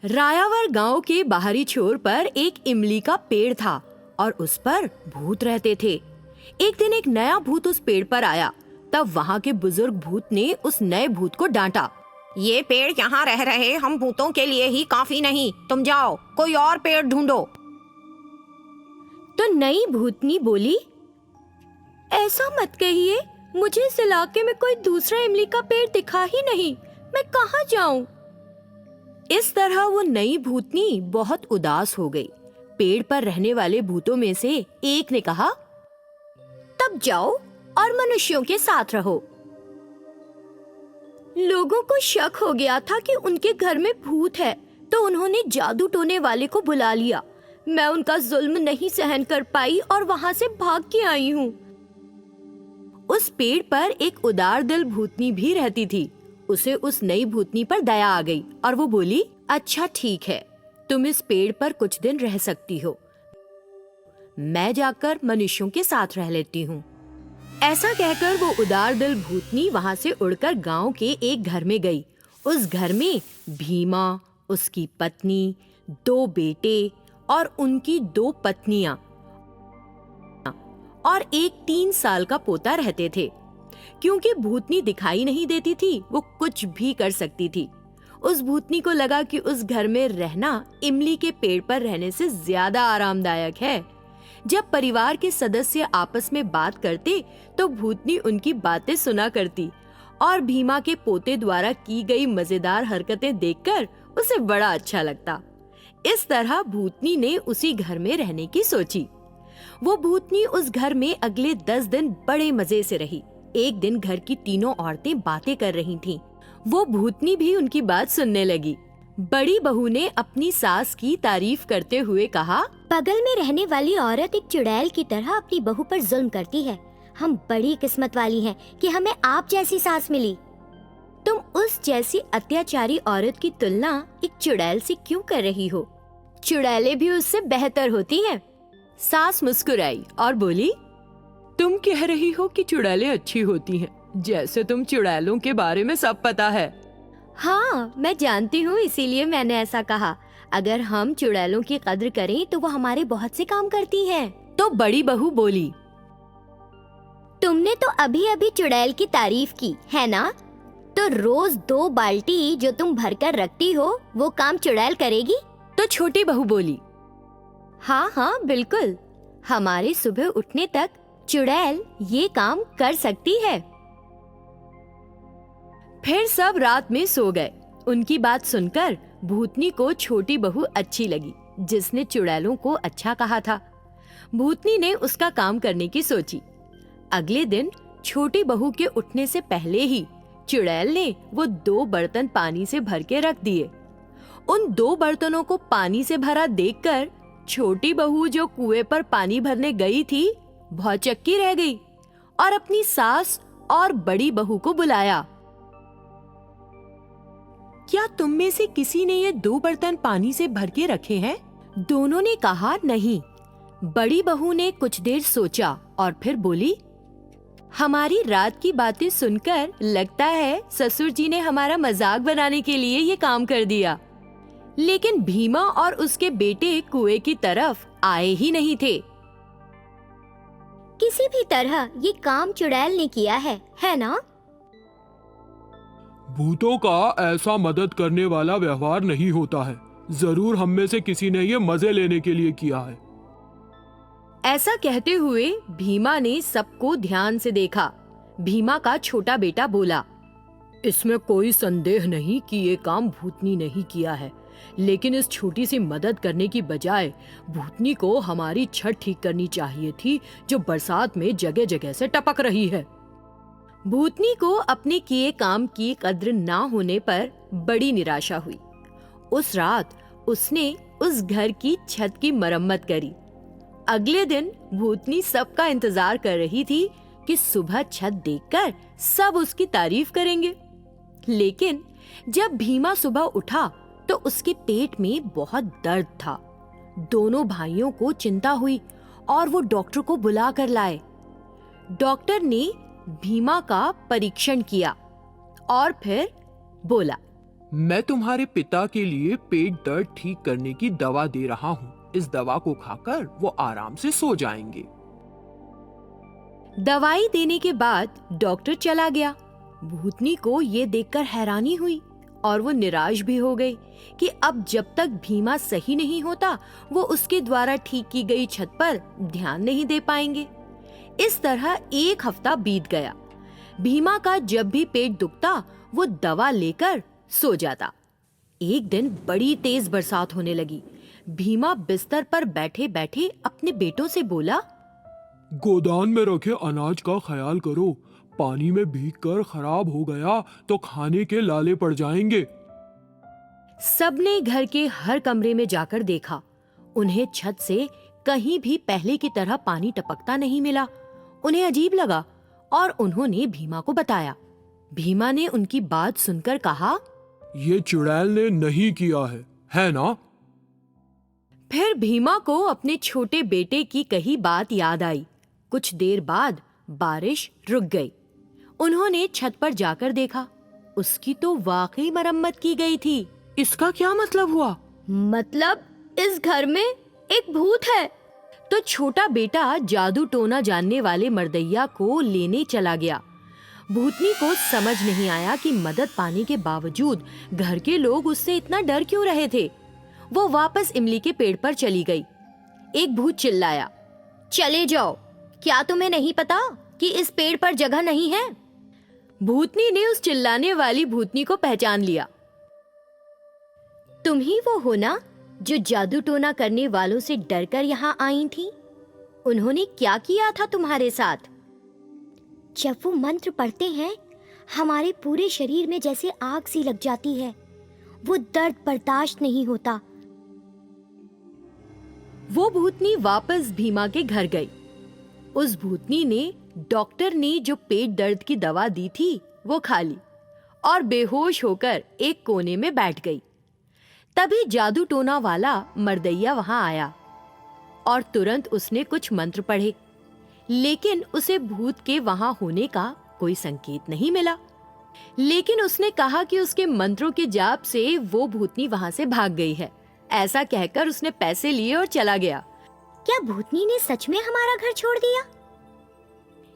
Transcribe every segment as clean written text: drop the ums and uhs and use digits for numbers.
रायावर गांव के बाहरी छोर पर एक इमली का पेड़ था और उस पर भूत रहते थे। एक दिन एक नया भूत उस पेड़ पर आया। तब वहाँ के बुजुर्ग भूत ने उस नए भूत को डांटा। ये पेड़ यहाँ रह रहे हम भूतों के लिए ही काफी नहीं, तुम जाओ कोई और पेड़ ढूंढो। तो नई भूतनी बोली, ऐसा मत कहिए, मुझे इस इलाके में कोई दूसरा इमली का पेड़ दिखा ही नहीं, मैं कहाँ जाऊं? इस तरह वो नई भूतनी बहुत उदास हो गई। पेड़ पर रहने वाले भूतों में से एक ने कहा, तब जाओ और मनुष्यों के साथ रहो। लोगों को शक हो गया था कि उनके घर में भूत है, तो उन्होंने जादू टोने वाले को बुला लिया। मैं उनका जुल्म नहीं सहन कर पाई और वहाँ से भाग के आई हूँ। उस पेड़ पर एक उदार दिल भूतनी भी रहती थी। उसे उस नई भूतनी पर दया आ गई और वो बोली, अच्छा ठीक है, तुम इस पेड़ पर कुछ दिन रह सकती हो, मैं जाकर मनुष्यों के साथ रह लेती हूँ। ऐसा कहकर वो उदार दिल भूतनी वहाँ से उड़कर गांव के एक घर में गई। उस घर में भीमा, उसकी पत्नी, 2 बेटे और उनकी 2 पत्नियां और एक 3 साल का पोता रहते थे। क्योंकि भूतनी दिखाई नहीं देती थी, वो कुछ भी कर सकती थी। उस भूतनी को लगा कि उस घर में रहना इमली के पेड़ पर रहने से ज्यादा आरामदायक है। जब परिवार के सदस्य आपस में बात करते तो भूतनी उनकी बातें सुना करती और भीमा के पोते द्वारा की गई मजेदार हरकतें देखकर उसे बड़ा अच्छा लगता। इस तरह भूतनी ने उसी घर में रहने की सोची। वो भूतनी उस घर में अगले 10 दिन बड़े मजे से रही। एक दिन घर की तीनों औरतें बातें कर रही थीं। वो भूतनी भी उनकी बात सुनने लगी। बड़ी बहू ने अपनी सास की तारीफ करते हुए कहा, बगल में रहने वाली औरत एक चुड़ैल की तरह अपनी बहू पर जुल्म करती है। हम बड़ी किस्मत वाली हैं कि हमें आप जैसी सास मिली। तुम उस जैसी अत्याचारी औरत की तुलना एक चुड़ैल से क्यों कर रही हो? चुड़ैलें भी उससे बेहतर होती हैं। सास मुस्कुराई और बोली, तुम कह रही हो कि चुड़ैलें अच्छी होती हैं, जैसे तुम चुड़ैलों के बारे में सब पता है। हाँ, मैं जानती हूँ, इसीलिए मैंने ऐसा कहा। अगर हम चुड़ैलों की कद्र करें तो वो हमारे बहुत से काम करती हैं। तो बड़ी बहू बोली, तुमने तो अभी अभी चुड़ैल की तारीफ की है ना? तो रोज 2 बाल्टी जो तुम भर कर रखती हो वो काम चुड़ैल करेगी? तो छोटी बहू बोली, हाँ हाँ बिल्कुल, हमारे सुबह उठने तक चुड़ैल ये काम कर सकती है। फिर सब रात में सो गए। उनकी बात सुनकर भूतनी को छोटी बहू अच्छी लगी, जिसने चुड़ैलों को अच्छा कहा था। भूतनी ने उसका काम करने की सोची। अगले दिन छोटी बहू के उठने से पहले ही चुड़ैल ने वो 2 बर्तन पानी से भर के रख दिए। उन 2 बर्तनों को पानी से भरा देखकर छोटी बहू जो कुएं पर पानी भरने गई थी भौचक्की रह गई और अपनी सास और बड़ी बहू को बुलाया। क्या तुम में से किसी ने ये 2 बर्तन पानी से भर के रखे हैं? दोनों ने कहा नहीं। बड़ी बहू ने कुछ देर सोचा और फिर बोली, हमारी रात की बातें सुनकर लगता है ससुर जी ने हमारा मजाक बनाने के लिए ये काम कर दिया। लेकिन भीमा और उसके बेटे कुएं की तरफ आए ही नहीं थे। किसी भी तरह ये काम चुड़ैल ने किया है ना? भूतों का ऐसा मदद करने वाला व्यवहार नहीं होता है। जरूर हम में से किसी ने ये मजे लेने के लिए किया है। ऐसा कहते हुए भीमा ने सबको ध्यान से देखा। भीमा का छोटा बेटा बोला, इसमें कोई संदेह नहीं कि ये काम भूतनी ने ही किया है, लेकिन इस छोटी सी मदद करने की बजाय भूतनी को हमारी छत ठीक करनी चाहिए थी, जो बरसात में जगह जगह से टपक रही है। भूतनी को अपने किए काम की कद्र ना होने पर बड़ी निराशा हुई। उस रात उसने उस घर की छत की मरम्मत करी। अगले दिन भूतनी सबका इंतजार कर रही थी कि सुबह छत देखकर सब उसकी तारीफ करेंगे। लेकिन जब भीमा सुबह उठा तो उसके पेट में बहुत दर्द था। दोनों भाइयों को चिंता हुई और वो डॉक्टर को बुला कर लाए। डॉक्टर ने भीमा का परीक्षण किया और फिर बोला, मैं तुम्हारे पिता के लिए पेट दर्द ठीक करने की दवा दे रहा हूँ। इस दवा को खाकर वो आराम से सो जाएंगे। दवाई देने के बाद डॉक्टर चला गया। भूतनी को ये देखकर हैरानी हुई और वो निराश भी हो गई कि अब जब तक भीमा सही नहीं होता वो उसके द्वारा ठीक की गई छत पर ध्यान नहीं दे पाएंगे। इस तरह एक हफ्ता बीत गया। भीमा का जब भी पेट दुखता वो दवा लेकर सो जाता। एक दिन बड़ी तेज बरसात होने लगी। भीमा बिस्तर पर बैठे बैठे अपने बेटों से बोला, गोदान में रखे अनाज का ख्याल करो। पानी में भीगकर खराब हो गया तो खाने के लाले पड़ जाएंगे। सबने घर के हर कमरे में जाकर देखा। उन्हें छत से कहीं भी पहले की तरह पानी टपकता नहीं मिला। उन्हें अजीब लगा और उन्होंने भीमा को बताया। भीमा ने उनकी बात सुनकर कहा, ये चुड़ैल ने नहीं किया है ना? फिर भीमा को अपने छोटे बेटे की कही बात याद आई। कुछ देर बाद बारिश रुक गई। उन्होंने छत पर जाकर देखा। उसकी तो वाकई मरम्मत की गई थी। इसका क्या मतलब हुआ? मतलब इस घर में एक भूत है। तो छोटा बेटा जादू टोना जानने वाले मर्दैया को लेने चला गया। भूतनी को समझ नहीं आया कि मदद पाने के बावजूद घर के लोग उससे इतना डर क्यों रहे थे। वो वापस इमली के पेड़ पर चली गई। एक भूत चिल्लाया, चले जाओ, क्या तुम्हें नहीं पता कि इस पेड़ पर जगह नहीं है? भूतनी ने उस चिल्लाने वाली भूतनी को पहचान लिया। तुम ही वो हो ना जो जादू टोना करने वालों से डरकर यहाँ आई थी? उन्होंने क्या किया था तुम्हारे साथ? जब वो मंत्र पढ़ते हैं हमारे पूरे शरीर में जैसे आग सी लग जाती है। वो दर्द बर्दाश्त नहीं होता। वो भूतनी वापस भीमा के घर गई। उस भूतनी ने डॉक्टर ने जो पेट दर्द की दवा दी थी वो खा ली और बेहोश होकर एक कोने में बैठ गई। तभी जादू टोना वाला मर्दैया वहां आया और तुरंत उसने कुछ मंत्र पढ़े, लेकिन उसे भूत के वहां होने का कोई संकेत नहीं मिला। लेकिन उसने कहा कि उसके मंत्रों के जाप से वो भूतनी वहां से भाग गई है। ऐसा कहकर उसने पैसे लिए और चला गया। क्या भूतनी ने सच में हमारा घर छोड़ दिया?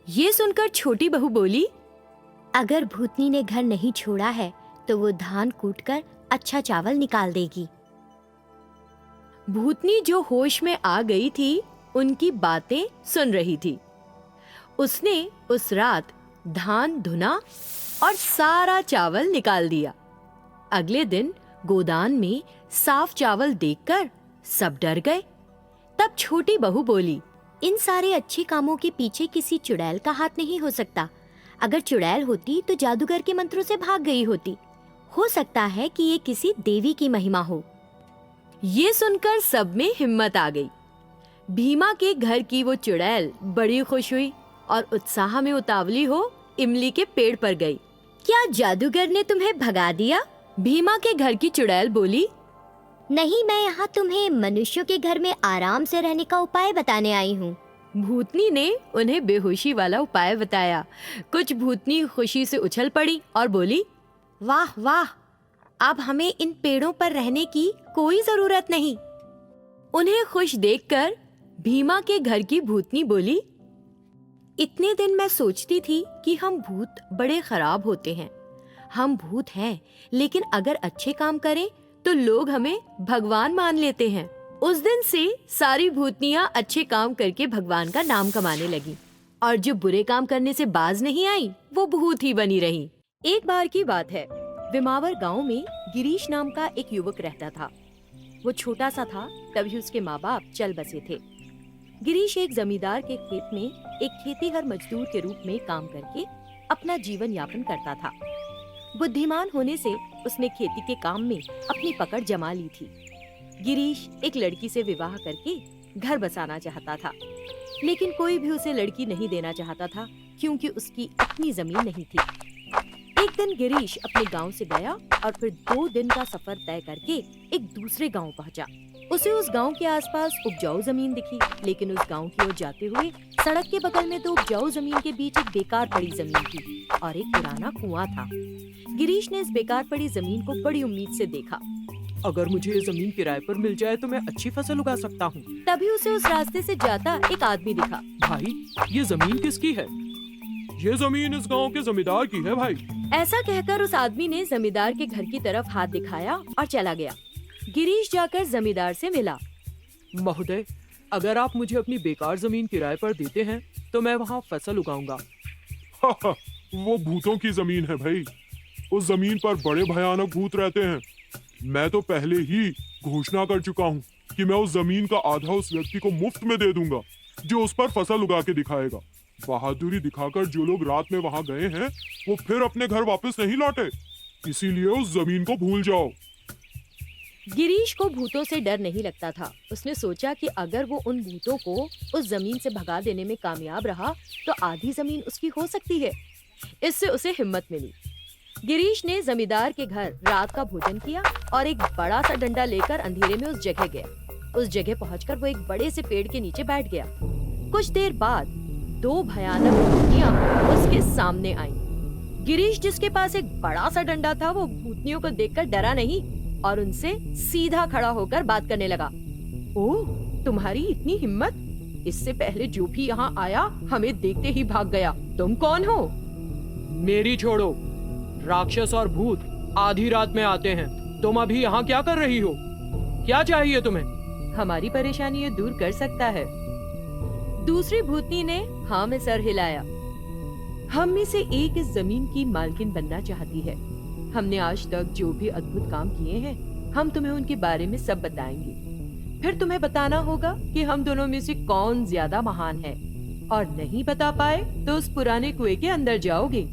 ये सुनकर छोटी बहू बोली, अगर भूतनी ने घर नहीं छोड़ा है तो वो धान कूटकर अच्छा चावल निकाल देगी। भूतनी जो होश में आ गई थी उनकी बातें सुन रही थी। उसने उस रात धान धुना और सारा चावल निकाल दिया। अगले दिन गोदान में साफ चावल देखकर सब डर गए। तब छोटी बहू बोली, इन सारे अच्छे कामों के पीछे किसी चुड़ैल का हाथ नहीं हो सकता। अगर चुड़ैल होती तो जादूगर के मंत्रों से भाग गई होती। हो सकता है कि ये किसी देवी की महिमा हो। ये सुनकर सब में हिम्मत आ गई। भीमा के घर की वो चुड़ैल बड़ी खुश हुई और उत्साह में उतावली हो इमली के पेड़ पर गई। क्या जादूगर ने तुम्हें भगा दिया? भीमा के घर की चुड़ैल बोली, नहीं, मैं यहाँ तुम्हें मनुष्यों के घर में आराम से रहने का उपाय बताने आई हूँ। भूतनी ने उन्हें बेहोशी वाला उपाय बताया। कुछ भूतनी खुशी से उछल पड़ी और बोली, वाह वाह, अब हमें इन पेड़ों पर रहने की कोई जरूरत नहीं। उन्हें खुश देखकर भीमा के घर की भूतनी बोली, इतने दिन मैं सोचती थी कि हम भूत बड़े खराब होते हैं। हम भूत हैं, लेकिन अगर अच्छे काम करें तो लोग हमें भगवान मान लेते हैं। उस दिन से सारी भूतनियां अच्छे काम करके भगवान का नाम कमाने लगी और जो बुरे काम करने से बाज नहीं आई वो भूत ही बनी रही। एक बार की बात है, विमावर गांव में गिरीश नाम का एक युवक रहता था। वो छोटा सा था तभी उसके माँ बाप चल बसे थे। गिरीश एक जमींदार के खेत में एक खेतीहर मजदूर के रूप में काम करके अपना जीवन यापन करता था। बुद्धिमान होने से उसने खेती के काम में अपनी पकड़ जमा ली थी। गिरीश एक लड़की से विवाह करके घर बसाना चाहता था, लेकिन कोई भी उसे लड़की नहीं देना चाहता था क्योंकि उसकी अपनी जमीन नहीं थी। एक दिन गिरीश अपने गांव से गया और फिर 2 दिन का सफर तय करके एक दूसरे गांव पहुंचा। उसे उस गांव के आसपास उपजाऊ जमीन दिखी, लेकिन उस गांव की ओर जाते हुए सड़क के बगल में 2 उपजाऊ जमीन के बीच एक बेकार पड़ी जमीन थी और एक पुराना कुआं था। गिरीश ने इस बेकार पड़ी जमीन को बड़ी उम्मीद से देखा। अगर मुझे ये जमीन किराए पर मिल जाए तो मैं अच्छी फसल उगा सकता हूँ। तभी उसे उस रास्ते से जाता एक आदमी दिखा। भाई, ये जमीन किसकी है? ये जमीन इस गांव के जमींदार की है भाई। ऐसा कहकर उस आदमी ने जमींदार के घर की तरफ हाथ दिखाया और चला गया। गिरीश जाकर जमींदार से मिला। महोदय, अगर आप मुझे अपनी बेकार जमीन किराए पर देते हैं तो मैं वहाँ फसल उगाऊंगा। वो भूतों की जमीन है भाई। उस जमीन पर बड़े भयानक भूत रहते हैं। मैं तो पहले ही घोषणा कर चुका हूँ कि मैं उस जमीन का आधा उस व्यक्ति को मुफ्त में दे दूंगा जो उस पर फसल उगा के दिखाएगा। बहादुरी दिखाकर जो लोग रात में वहाँ गए हैं वो फिर अपने घर वापस नहीं लौटे, इसीलिए उस जमीन को भूल जाओ। गिरीश को भूतों से डर नहीं लगता था। उसने सोचा कि अगर वो उन भूतों को उस जमीन से भगा देने में कामयाब रहा तो आधी जमीन उसकी हो सकती है। इससे उसे हिम्मत मिली। गिरीश ने जमींदार के घर रात का भोजन किया और एक बड़ा सा डंडा लेकर अंधेरे में उस जगह गया। उस जगह पहुंचकर वो एक बड़े से पेड़ के नीचे बैठ गया। कुछ देर बाद 2 भयानक भूतियां उसके सामने आईं। गिरीश, जिसके पास एक बड़ा सा डंडा था, वो भूतियों को देखकर डरा नहीं और उनसे सीधा खड़ा होकर बात करने लगा। ओह, तुम्हारी इतनी हिम्मत! इससे पहले जो भी यहाँ आया हमें देखते ही भाग गया। तुम कौन हो? मेरी छोड़ो। राक्षस और भूत आधी रात में आते हैं। तुम अभी यहाँ क्या कर रही हो? क्या चाहिए तुम्हें? हमारी परेशानी ये दूर कर सकता है। दूसरी भूतनी ने हाँ में सर हिलाया। हम में से एक इस जमीन की मालकिन बनना चाहती है। हमने आज तक जो भी अद्भुत काम किए हैं, हम तुम्हें उनके बारे में सब बताएंगे। फिर तुम्हें बताना होगा कि हम दोनों में से कौन ज्यादा महान है, और नहीं बता पाए तो उस पुराने कुएं के अंदर जाओगे।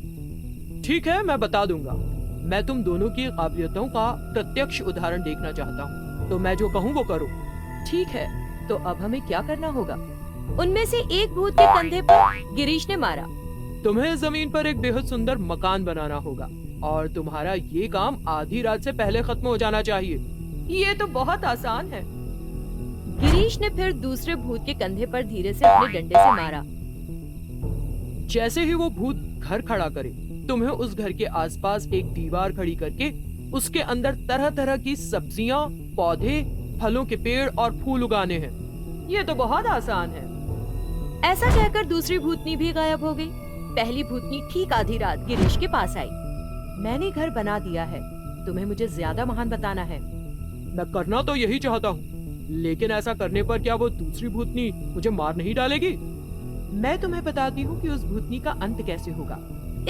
ठीक है, मैं बता दूंगा। मैं तुम दोनों की काबिलियतों का प्रत्यक्ष उदाहरण देखना चाहता हूँ, तो मैं जो कहूँ वो करो। ठीक है, तो अब हमें क्या करना होगा? उनमें से एक भूत के कंधे पर गिरीश ने मारा। तुम्हें जमीन पर एक बेहद सुंदर मकान बनाना होगा और तुम्हारा ये काम आधी रात से पहले खत्म हो जाना चाहिए। ये तो बहुत आसान है। गिरीश ने फिर दूसरे भूत के कंधे पर धीरे से अपने डंडे से मारा। जैसे ही वो भूत घर खड़ा करे, तुम्हें उस घर के आसपास एक दीवार खड़ी करके उसके अंदर तरह तरह की सब्जियां, पौधे, फलों के पेड़ और फूल उगाने हैं। ये तो बहुत आसान है। ऐसा कहकर दूसरी भूतनी भी गायब हो गई। पहली भूतनी ठीक आधी रात गिरीश के पास आई। मैंने घर बना दिया है, तुम्हें मुझे ज्यादा महान बताना है। मैं करना तो यही चाहता हूँ, लेकिन ऐसा करने पर क्या वो दूसरी भूतनी मुझे मार नहीं डालेगी? मैं तुम्हें बताती हूँ कि उस भूतनी का अंत कैसे होगा।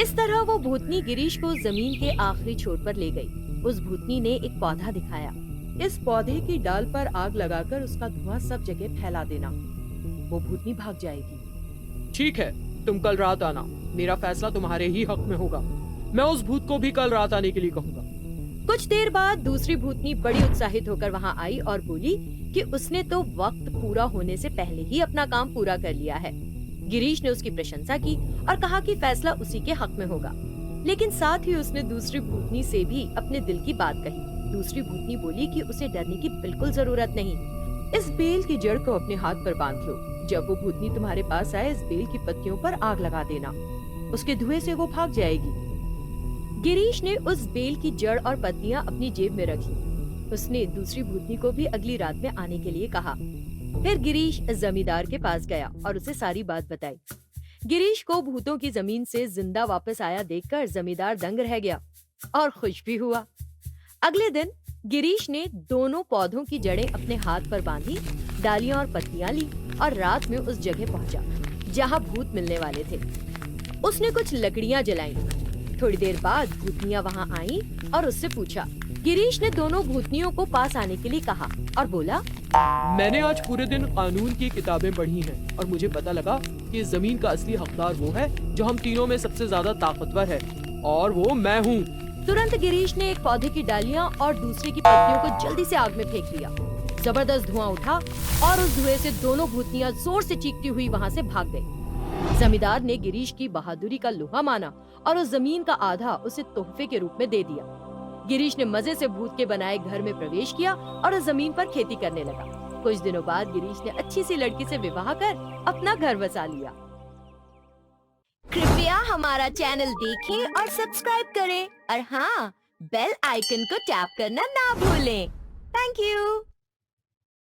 इस तरह वो भूतनी गिरीश को जमीन के आखिरी छोर पर ले गई। उस भूतनी ने एक पौधा दिखाया। इस पौधे की डाल पर आग लगाकर उसका धुआं सब जगह फैला देना, वो भूतनी भाग जाएगी। ठीक है, तुम कल रात आना। मेरा फैसला तुम्हारे ही हक में होगा। मैं उस भूत को भी कल रात आने के लिए कहूँगा। कुछ देर बाद दूसरी भूतनी बड़ी उत्साहित होकर वहाँ आई और बोली कि उसने तो वक्त पूरा होने से पहले ही अपना काम पूरा कर लिया है। गिरीश ने उसकी प्रशंसा की और कहा कि फैसला उसी के हक में होगा, लेकिन साथ ही उसने दूसरी भूतनी से भी अपने दिल की बात कही। दूसरी भूतनी बोली कि उसे डरने की बिल्कुल जरूरत नहीं। इस बेल की जड़ को अपने हाथ पर बांध लो। जब वो भूतनी तुम्हारे पास आए, इस बेल की पत्तियों पर आग लगा देना, उसके धुएं से वो भाग जाएगी। गिरीश ने उस बेल की जड़ और पत्तियां अपनी जेब में रखी। उसने दूसरी भूतनी को भी अगली रात में आने के लिए कहा। फिर गिरीश जमींदार के पास गया और उसे सारी बात बताई। गिरीश को भूतों की जमीन से जिंदा वापस आया देखकर जमींदार दंग रह गया और खुश भी हुआ। अगले दिन गिरीश ने दोनों पौधों की जड़ें अपने हाथ पर बांधी, डालियां और पत्तियां ली और रात में उस जगह पहुंचा जहां भूत मिलने वाले थे। उसने कुछ लकड़ियां जलाईं। थोड़ी देर बाद भूतनियां वहां आईं और उससे पूछा। गिरीश ने दोनों भूतनियों को पास आने के लिए कहा और बोला, मैंने आज पूरे दिन कानून की किताबें पढ़ी हैं और मुझे पता लगा कि इस जमीन का असली हकदार वो है जो हम तीनों में सबसे ज्यादा ताकतवर है, और वो मैं हूँ। तुरंत गिरीश ने एक पौधे की डालियां और दूसरे की पत्तियों को जल्दी से आग में फेंक दिया। जबरदस्त धुआं उठा और उस धुएं से दोनों भूतनियां जोर से चीखती हुई वहां से भाग गई। जमींदार ने गिरीश की बहादुरी का लोहा माना और उस जमीन का आधा उसे तोहफे के रूप में दे दिया। गिरीश ने मजे से भूत के बनाए घर में प्रवेश किया और उस जमीन पर खेती करने लगा। कुछ दिनों बाद गिरीश ने अच्छी सी लड़की से विवाह कर अपना घर बसा लिया। कृपया हमारा चैनल देखें और सब्सक्राइब करें और हाँ, बेल आइकन को टैप करना ना भूलें। Thank you.